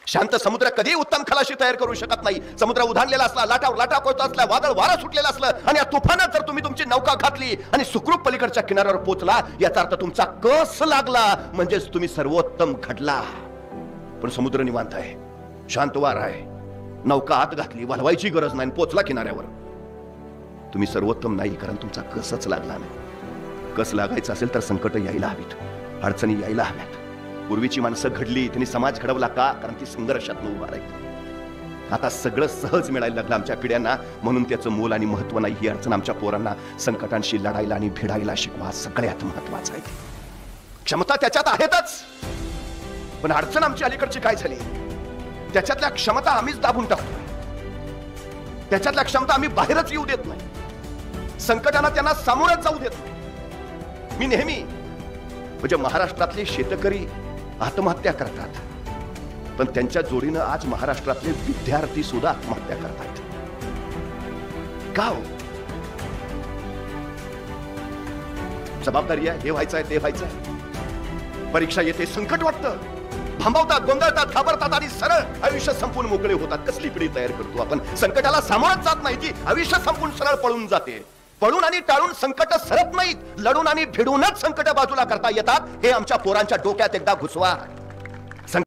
शांत समुद्र कधी उत्तम खलाशी तयार करू शकत नाही. समुद्र उधाणलेला असला, लाटावर लाटा पळतो असला, वादळ वारा सुटलेला असलं आणि या तुफानात जर तुम्ही तुमची नौका घातली आणि सुखरूप पलीकडच्या किनाऱ्यावर पोहोचला, याचा अर्थ तुमचा कस लागला म्हणजेच तुम्ही सर्वोत्तम घडला. पण समुद्र निवांत आहे, शांत वारा आहे, नौका आत घातली, वालवायची गरज नाही, पोहोचला किनाऱ्यावर. तुम्ही सर्वोत्तम नाही, कारण तुमचा कसच लागला नाही. कस लागायचं असेल तर संकट यायला हवीत, अडचणी यायला हव्यात. पूर्वीची माणसं घडली, त्यांनी समाज घडवला का? कारण ती संघर्षातून उभा राहिली. आता सगळं सहज मिळायला लागलं आमच्या पिढ्यांना, म्हणून त्याचं मोल आणि महत्व नाही. ही अडचण आमच्या पोरांना संकटांशी लढायला आणि भिडायला शिकवा, सगळ्यात महत्वाचं आहे. क्षमता त्याच्यात आहेतच, पण अडचण आमची अलीकडची काय झाली, त्याच्यातल्या क्षमता आम्हीच दाबून टाकतो. त्याच्यातल्या क्षमता आम्ही बाहेरच येऊ देत नाही, संकटांना त्यांना सामोरच जाऊ देत नाही. मी नेहमी म्हणजे महाराष्ट्रातले शेतकरी आत्महत्या करतात, पण त्यांच्या जोडीनं आज महाराष्ट्रातले विद्यार्थी सुद्धा आत्महत्या करतात. का हो? जबाबदारी आहे, हे व्हायचं आहे, ते व्हायचं आहे. परीक्षा येते, संकट वाटतं, थांबवतात, गोंधळतात, घाबरतात आणि सरळ आयुष्य संपून मोकळे होतात. कसली पिढी तयार करतो आपण? संकटाला सामोरच जात नाही, ती आयुष्य संपून सरळ पळून जाते. पळून आणि टाळून संकट सरत नाहीत, लढून आणि भिडूनच संकट बाजूला करता येतात. हे आमच्या पोरांच्या डोक्यात एकदा घुसवा.